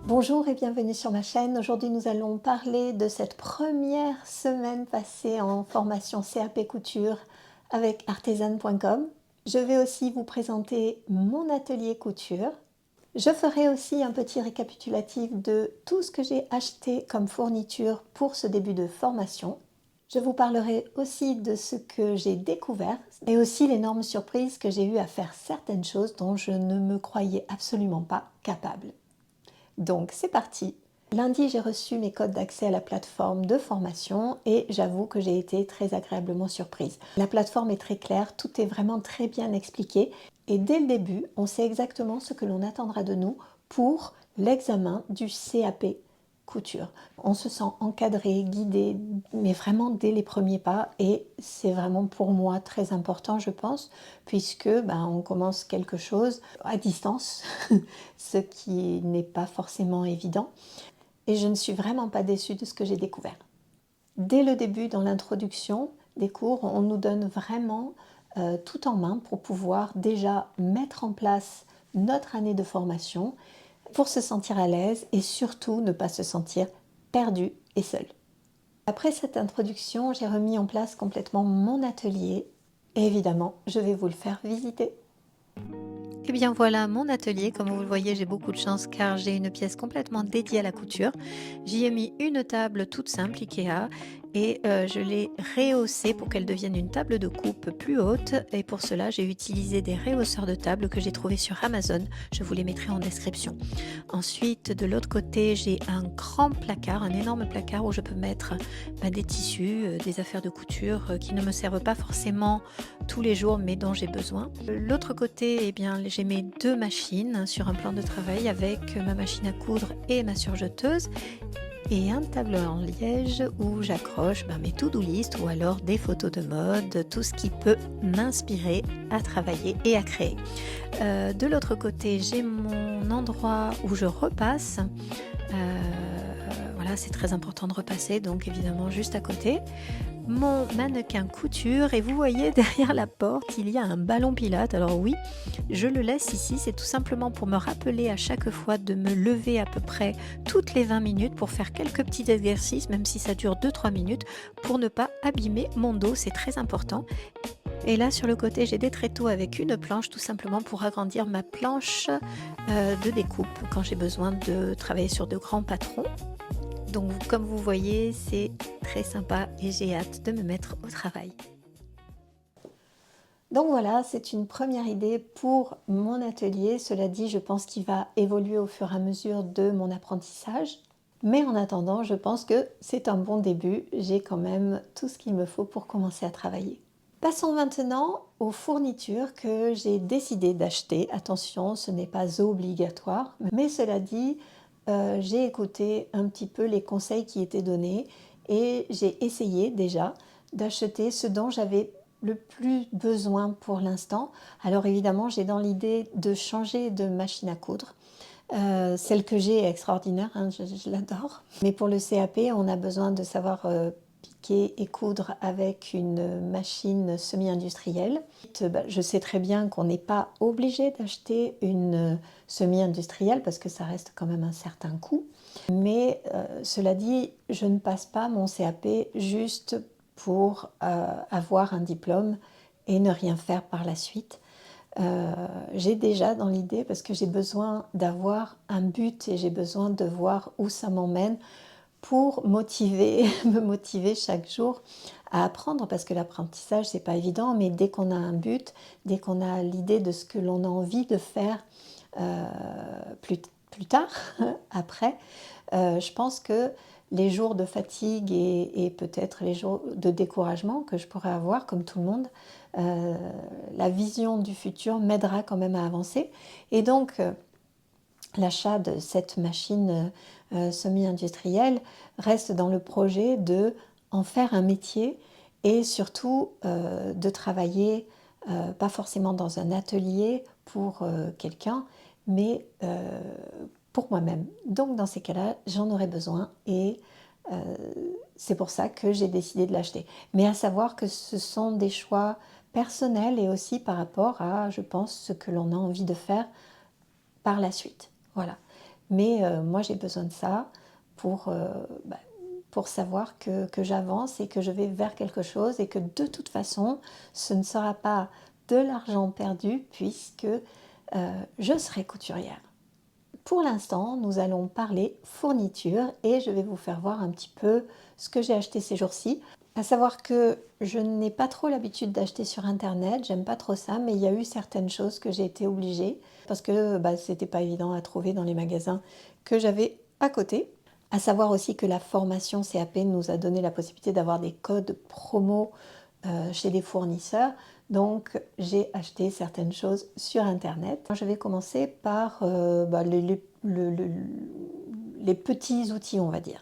Bonjour et bienvenue sur ma chaîne. Aujourd'hui, nous allons parler de cette première semaine passée en formation CAP couture avec artisan.com. Je vais aussi vous présenter mon atelier couture. Je ferai aussi un petit récapitulatif de tout ce que j'ai acheté comme fourniture pour ce début de formation. Je vous parlerai aussi de ce que j'ai découvert et aussi l'énorme surprise que j'ai eu à faire certaines choses dont je ne me croyais absolument pas capable. Donc c'est parti. Lundi, j'ai reçu mes codes d'accès à la plateforme de formation et j'avoue que j'ai été très agréablement surprise. La plateforme est très claire, tout est vraiment très bien expliqué et dès le début, on sait exactement ce que l'on attendra de nous pour l'examen du CAP couture. On se sent encadré, guidé, mais vraiment dès les premiers pas et c'est vraiment pour moi très important, je pense, puisque on commence quelque chose à distance, ce qui n'est pas forcément évident. Et je ne suis vraiment pas déçue de ce que j'ai découvert. Dès le début, dans l'introduction des cours, on nous donne vraiment tout en main pour pouvoir déjà mettre en place notre année de formation pour se sentir à l'aise et surtout ne pas se sentir perdu et seul. Après cette introduction, j'ai remis en place complètement mon atelier et évidemment, je vais vous le faire visiter. Et bien voilà mon atelier, comme vous le voyez j'ai beaucoup de chance car j'ai une pièce complètement dédiée à la couture. J'y ai mis une table toute simple Ikea et je l'ai rehaussée pour qu'elle devienne une table de coupe plus haute et pour cela j'ai utilisé des rehausseurs de table que j'ai trouvés sur Amazon, je vous les mettrai en description. Ensuite de l'autre côté j'ai un grand placard, un énorme placard où je peux mettre des tissus, des affaires de couture qui ne me servent pas forcément tous les jours mais dont j'ai besoin. De l'autre côté, j'ai mes deux machines sur un plan de travail avec ma machine à coudre et ma surjeteuse et un tableau en liège où j'accroche mes to-do list ou alors des photos de mode, tout ce qui peut m'inspirer à travailler et à créer. De l'autre côté, j'ai mon endroit où je repasse. Voilà, c'est très important de repasser, donc évidemment juste à côté. Mon mannequin couture et vous voyez derrière la porte il y a un ballon pilates. Alors oui, je le laisse ici, c'est tout simplement pour me rappeler à chaque fois de me lever à peu près toutes les 20 minutes pour faire quelques petits exercices, même si ça dure 2-3 minutes, pour ne pas abîmer mon dos, c'est très important. Et là sur le côté j'ai des tréteaux avec une planche tout simplement pour agrandir ma planche de découpe quand j'ai besoin de travailler sur de grands patrons. Donc comme vous voyez, c'est très sympa et j'ai hâte de me mettre au travail. Donc voilà, c'est une première idée pour mon atelier. Cela dit, je pense qu'il va évoluer au fur et à mesure de mon apprentissage. Mais en attendant, je pense que c'est un bon début. J'ai quand même tout ce qu'il me faut pour commencer à travailler. Passons maintenant aux fournitures que j'ai décidé d'acheter. Attention, ce n'est pas obligatoire. Mais cela dit, j'ai écouté un petit peu les conseils qui étaient donnés et j'ai essayé déjà d'acheter ce dont j'avais le plus besoin pour l'instant. Alors évidemment, j'ai dans l'idée de changer de machine à coudre. Celle que j'ai est extraordinaire, hein, je l'adore. Mais pour le CAP, on a besoin de savoir piquer et coudre avec une machine semi-industrielle. Je sais très bien qu'on n'est pas obligé d'acheter une semi-industrielle parce que ça reste quand même un certain coût. Mais cela dit, je ne passe pas mon CAP juste pour avoir un diplôme et ne rien faire par la suite. J'ai déjà dans l'idée parce que j'ai besoin d'avoir un but et j'ai besoin de voir où ça m'emmène pour me motiver chaque jour à apprendre parce que l'apprentissage c'est pas évident, mais dès qu'on a un but, dès qu'on a l'idée de ce que l'on a envie de faire plus tard, après, je pense que les jours de fatigue et peut-être les jours de découragement que je pourrais avoir comme tout le monde, la vision du futur m'aidera quand même à avancer. Et donc, l'achat de cette machine semi-industrielle reste dans le projet de en faire un métier et surtout de travailler, pas forcément dans un atelier pour quelqu'un, mais pour moi-même. Donc dans ces cas-là, j'en aurais besoin et c'est pour ça que j'ai décidé de l'acheter. Mais à savoir que ce sont des choix personnels et aussi par rapport à, je pense, ce que l'on a envie de faire par la suite. Voilà. Mais moi, j'ai besoin de ça pour, pour savoir que j'avance et que je vais vers quelque chose et que de toute façon, ce ne sera pas de l'argent perdu puisque je serai couturière. Pour l'instant, nous allons parler fourniture et je vais vous faire voir un petit peu ce que j'ai acheté ces jours-ci. À savoir que je n'ai pas trop l'habitude d'acheter sur internet, j'aime pas trop ça, mais il y a eu certaines choses que j'ai été obligée parce que c'était pas évident à trouver dans les magasins que j'avais à côté. À savoir aussi que la formation CAP nous a donné la possibilité d'avoir des codes promo chez les fournisseurs. Donc j'ai acheté certaines choses sur internet. Je vais commencer par les petits outils, on va dire,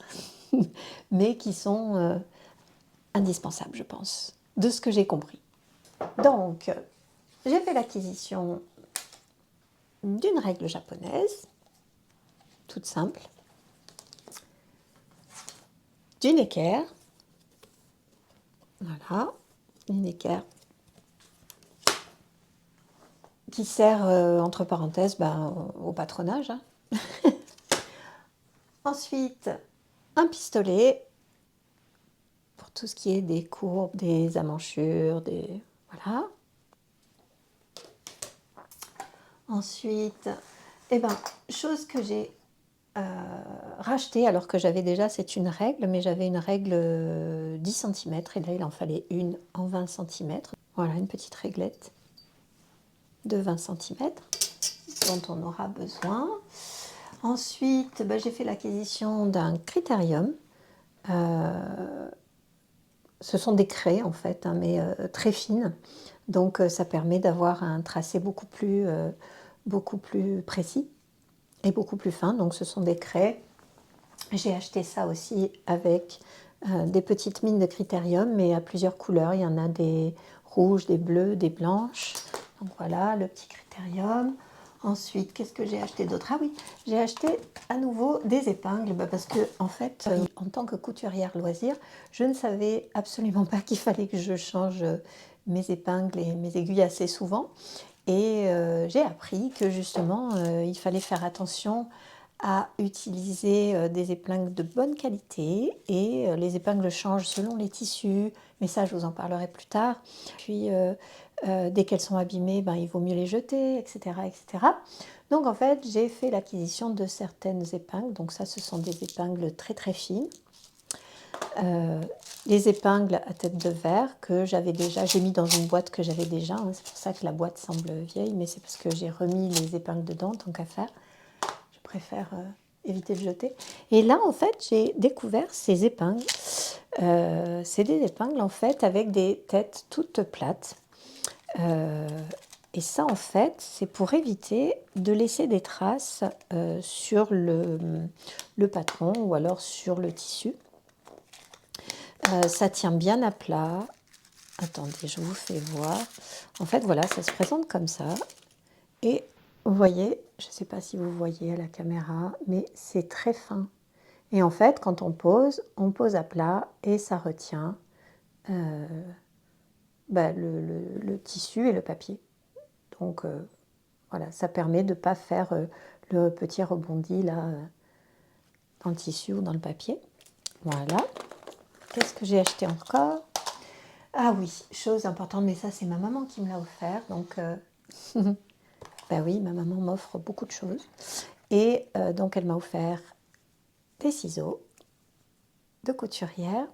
mais qui sont indispensables, je pense, de ce que j'ai compris. Donc j'ai fait l'acquisition d'une règle japonaise, toute simple, d'une équerre, voilà, une équerre qui sert, entre parenthèses, au patronage. Hein. Ensuite, un pistolet pour tout ce qui est des courbes, des emmanchures, des... Voilà. Ensuite, chose que j'ai racheté alors que j'avais déjà, c'est une règle, mais j'avais une règle 10 cm et là il en fallait une en 20 cm. Voilà, une petite réglette de 20 cm dont on aura besoin. Ensuite, j'ai fait l'acquisition d'un critérium. Ce sont des craies en fait, hein, mais très fines. Donc ça permet d'avoir un tracé beaucoup plus précis et beaucoup plus fin. Donc ce sont des craies. J'ai acheté ça aussi avec des petites mines de critérium, mais à plusieurs couleurs. Il y en a des rouges, des bleus, des blanches. Donc voilà, le petit critérium. Ensuite, qu'est-ce que j'ai acheté d'autre? Ah oui, j'ai acheté à nouveau des épingles, parce que en fait, en tant que couturière loisir, je ne savais absolument pas qu'il fallait que je change mes épingles et mes aiguilles assez souvent. Et j'ai appris que justement, il fallait faire attention à utiliser des épingles de bonne qualité et les épingles changent selon les tissus, mais ça je vous en parlerai plus tard. Puis dès qu'elles sont abîmées, il vaut mieux les jeter, etc. etc. Donc en fait j'ai fait l'acquisition de certaines épingles, donc ça ce sont des épingles très très fines. Les épingles à tête de verre que j'avais déjà, j'ai mis dans une boîte que j'avais déjà, hein, c'est pour ça que la boîte semble vieille, mais c'est parce que j'ai remis les épingles dedans tant qu'à faire. Je préfère éviter de jeter. Et là, en fait, j'ai découvert ces épingles. C'est des épingles, en fait, avec des têtes toutes plates. Et ça, en fait, c'est pour éviter de laisser des traces sur le patron ou alors sur le tissu. Ça tient bien à plat. Attendez, je vous fais voir. En fait, voilà, ça se présente comme ça. Et vous voyez, je ne sais pas si vous voyez à la caméra, mais c'est très fin. Et en fait, quand on pose à plat et ça retient le tissu et le papier. Donc voilà, ça permet de ne pas faire le petit rebondi là dans le tissu ou dans le papier. Voilà. Qu'est-ce que j'ai acheté encore? Ah oui, chose importante, mais ça c'est ma maman qui me l'a offert. Donc oui, ma maman m'offre beaucoup de choses. Et donc elle m'a offert des ciseaux de couturière.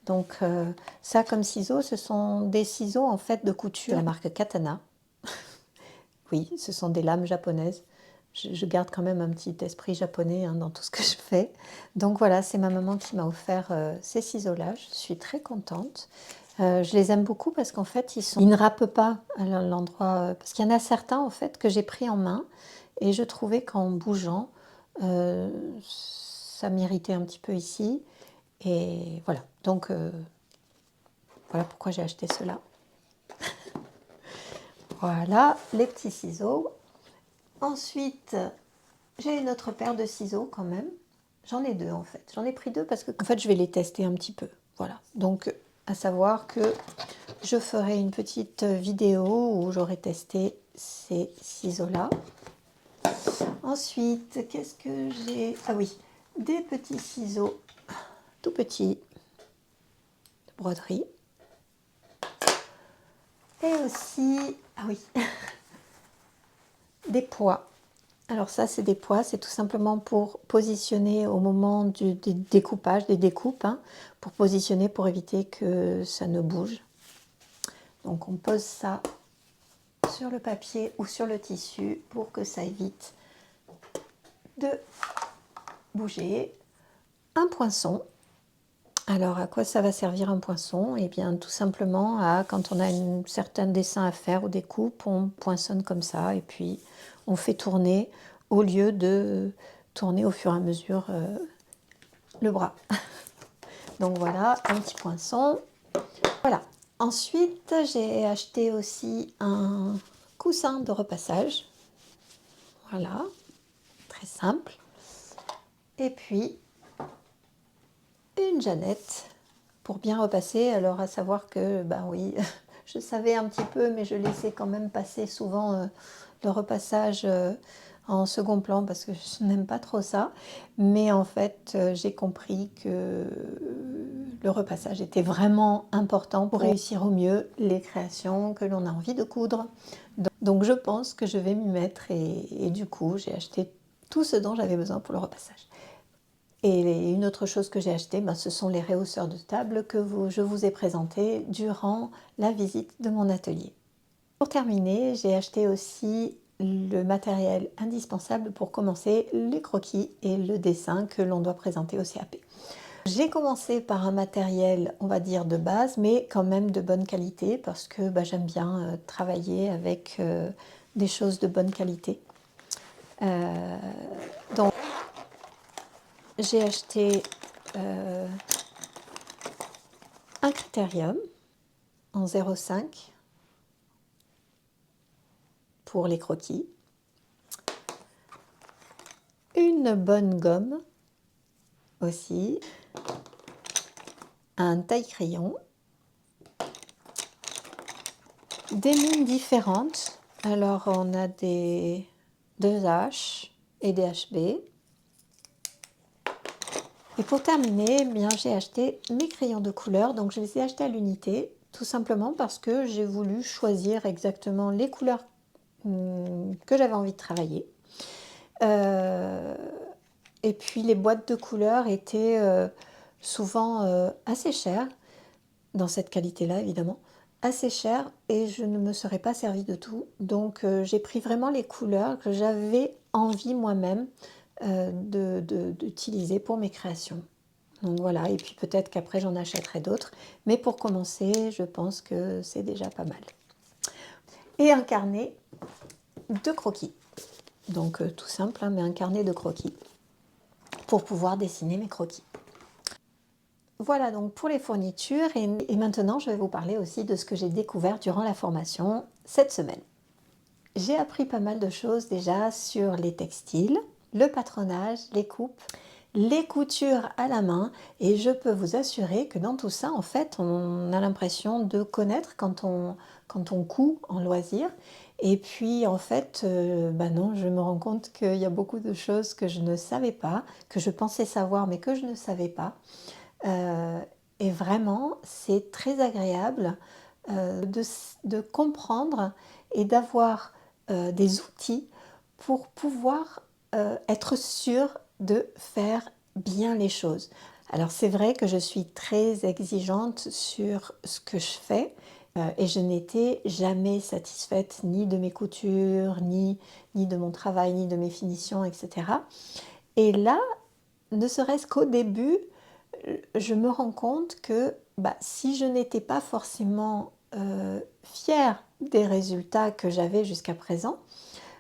Donc ça comme ciseaux, ce sont des ciseaux en fait de couture de la marque Katana. Oui, ce sont des lames japonaises. Je garde quand même un petit esprit japonais hein, dans tout ce que je fais. Donc voilà, c'est ma maman qui m'a offert ces ciseaux-là. Je suis très contente. Je les aime beaucoup parce qu'en fait, ils ne râpent pas à l'endroit. Parce qu'il y en a certains en fait que j'ai pris en main et je trouvais qu'en bougeant, ça m'irritait un petit peu ici. Et voilà. Donc voilà pourquoi j'ai acheté cela. Voilà les petits ciseaux. Ensuite, j'ai une autre paire de ciseaux quand même. J'en ai deux en fait. J'en ai pris deux parce que en fait, je vais les tester un petit peu. Voilà. Donc, à savoir que je ferai une petite vidéo où j'aurai testé ces ciseaux-là. Ensuite, qu'est-ce que j'ai? Ah oui, des petits ciseaux tout petits de broderie. Et aussi, ah oui, des pois. Alors ça, c'est des pois, c'est tout simplement pour positionner au moment du découpage, des découpes, hein, pour positionner, pour éviter que ça ne bouge. Donc on pose ça sur le papier ou sur le tissu pour que ça évite de bouger. Un poinçon. Alors à quoi ça va servir un poinçon? Eh bien tout simplement à quand on a un certain dessin à faire ou des coupes, on poinçonne comme ça et puis on fait tourner au lieu de tourner au fur et à mesure le bras. Donc voilà, un petit poinçon. Voilà. Ensuite, j'ai acheté aussi un coussin de repassage. Voilà, très simple. Et puis, une Jeannette pour bien repasser. Alors, à savoir que, ben oui, je savais un petit peu, mais je laissais quand même passer souvent le repassage en second plan parce que je n'aime pas trop ça. Mais en fait, j'ai compris que le repassage était vraiment important pour réussir au mieux les créations que l'on a envie de coudre. Donc je pense que je vais m'y mettre et du coup j'ai acheté tout ce dont j'avais besoin pour le repassage. Et une autre chose que j'ai acheté, ben, ce sont les rehausseurs de table que je vous ai présentés durant la visite de mon atelier. Pour terminer, j'ai acheté aussi le matériel indispensable pour commencer les croquis et le dessin que l'on doit présenter au CAP. J'ai commencé par un matériel, on va dire, de base, mais quand même de bonne qualité, parce que bah, j'aime bien travailler avec des choses de bonne qualité. Donc, j'ai acheté un critérium en 0,5 pour les croquis, une bonne gomme aussi, un taille-crayon, des mines différentes. Alors, on a des 2H et des HB. Et pour terminer, eh bien, j'ai acheté mes crayons de couleur. Donc, je les ai achetés à l'unité, tout simplement parce que j'ai voulu choisir exactement les couleurs que j'avais envie de travailler. Et puis, les boîtes de couleurs étaient souvent assez chères, dans cette qualité-là, évidemment, assez chères, et je ne me serais pas servi de tout. Donc, j'ai pris vraiment les couleurs que j'avais envie moi-même d'utiliser pour mes créations. Donc voilà, et puis peut-être qu'après j'en achèterai d'autres. Mais pour commencer, je pense que c'est déjà pas mal. Et un carnet de croquis. Donc tout simple, hein, mais un carnet de croquis pour pouvoir dessiner mes croquis. Voilà donc pour les fournitures. Et maintenant, je vais vous parler aussi de ce que j'ai découvert durant la formation cette semaine. J'ai appris pas mal de choses déjà sur les textiles, le patronage, les coupes, les coutures à la main, et je peux vous assurer que dans tout ça, en fait, on a l'impression de connaître quand on coud en loisir. Et puis, en fait, bah non, je me rends compte qu'il y a beaucoup de choses que je ne savais pas, que je pensais savoir, mais que je ne savais pas. Et vraiment, c'est très agréable de comprendre et d'avoir des outils pour pouvoir être sûr de faire bien les choses. Alors c'est vrai que je suis très exigeante sur ce que je fais et je n'étais jamais satisfaite ni de mes coutures, ni de mon travail, ni de mes finitions, etc. Et là, ne serait-ce qu'au début, je me rends compte que bah, si je n'étais pas forcément fière des résultats que j'avais jusqu'à présent,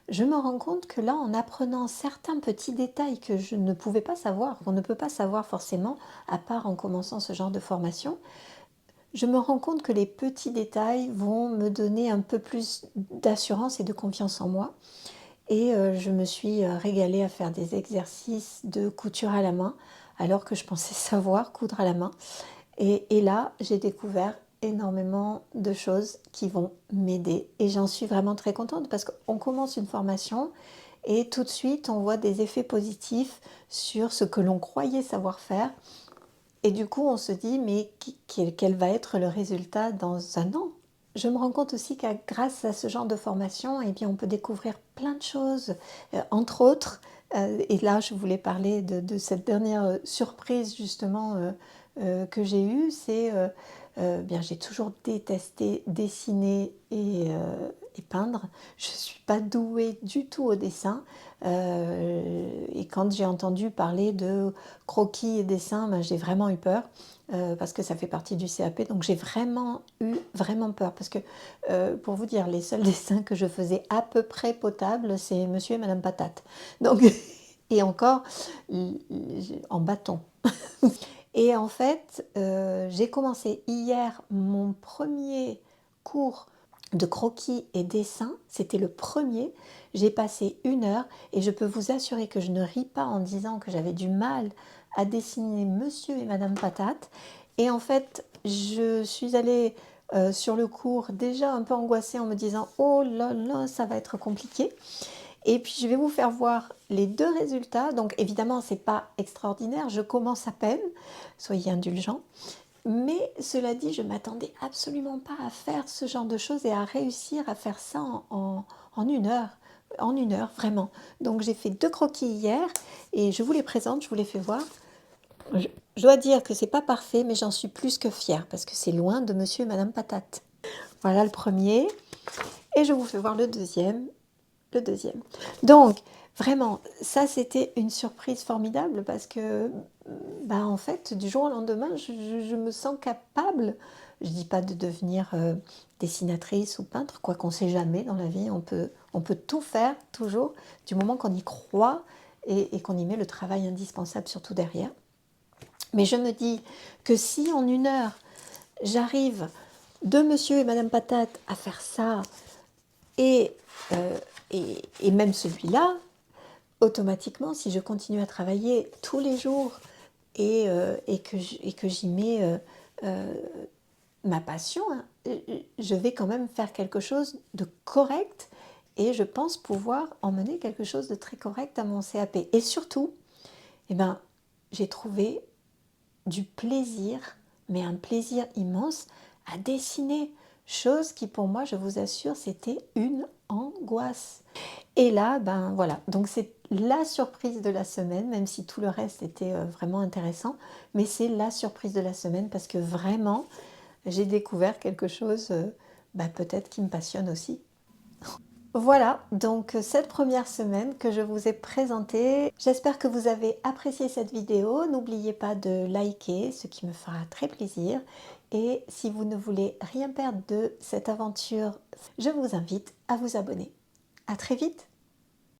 je me rends compte que là, en apprenant certains petits détails que je ne pouvais pas savoir, qu'on ne peut pas savoir forcément, à part en commençant ce genre de formation, je me rends compte que les petits détails vont me donner un peu plus d'assurance et de confiance en moi. Et je me suis régalée à faire des exercices de couture à la main, alors que je pensais savoir coudre à la main. Et là, j'ai découvert énormément de choses qui vont m'aider. Et j'en suis vraiment très contente parce qu'on commence une formation et tout de suite on voit des effets positifs sur ce que l'on croyait savoir faire. Et du coup, on se dit, mais quel va être le résultat dans un an? Je me rends compte aussi que grâce à ce genre de formation, eh bien, on peut découvrir plein de choses, entre autres, et là, je voulais parler de cette dernière surprise, justement, que j'ai eue, c'est, bien, j'ai toujours détesté dessiner et peindre. Je ne suis pas douée du tout au dessin, et quand j'ai entendu parler de croquis et dessin, ben, j'ai vraiment eu peur. Parce que ça fait partie du CAP, donc j'ai vraiment eu peur, parce que pour vous dire, les seuls dessins que je faisais à peu près potables, c'est Monsieur et Madame Patate, donc et encore en bâton. Et en fait, j'ai commencé hier mon premier cours de croquis et dessin, c'était le premier. J'ai passé 1 heure et je peux vous assurer que je ne ris pas en disant que j'avais du mal à dessiner Monsieur et Madame Patate. Et en fait, je suis allée sur le cours déjà un peu angoissée en me disant « Oh là là, ça va être compliqué ». Et puis je vais vous faire voir les 2 résultats. Donc évidemment, ce n'est pas extraordinaire, je commence à peine, soyez indulgents. Mais cela dit, je ne m'attendais absolument pas à faire ce genre de choses et à réussir à faire ça en 1 heure. En 1 heure, vraiment. Donc j'ai fait 2 croquis hier et je vous les présente, je vous les fais voir. Je dois dire que c'est pas parfait, mais j'en suis plus que fière parce que c'est loin de Monsieur et Madame Patate. Voilà le premier. Et je vous fais voir le deuxième. Le deuxième. Donc, vraiment, ça c'était une surprise formidable parce que, bah, en fait, du jour au lendemain, je me sens capable, je dis pas de devenir dessinatrice ou peintre, quoi qu'on ne sait jamais dans la vie, on peut tout faire toujours, du moment qu'on y croit et qu'on y met le travail indispensable surtout derrière. Mais je me dis que si en 1 heure, j'arrive de Monsieur et Madame Patate à faire ça, et, et même celui-là, automatiquement, si je continue à travailler tous les jours et que j'y mets ma passion, hein, je vais quand même faire quelque chose de correct et je pense pouvoir emmener quelque chose de très correct à mon CAP. Et surtout, eh ben, j'ai trouvé du plaisir, mais un plaisir immense à dessiner, chose qui pour moi, je vous assure, c'était une angoisse. Et là, ben voilà, donc c'est la surprise de la semaine, même si tout le reste était vraiment intéressant, mais c'est la surprise de la semaine parce que vraiment, j'ai découvert quelque chose ben, peut-être qui me passionne aussi. Voilà, donc cette première semaine que je vous ai présentée. J'espère que vous avez apprécié cette vidéo. N'oubliez pas de liker, ce qui me fera très plaisir. Et si vous ne voulez rien perdre de cette aventure, je vous invite à vous abonner. À très vite!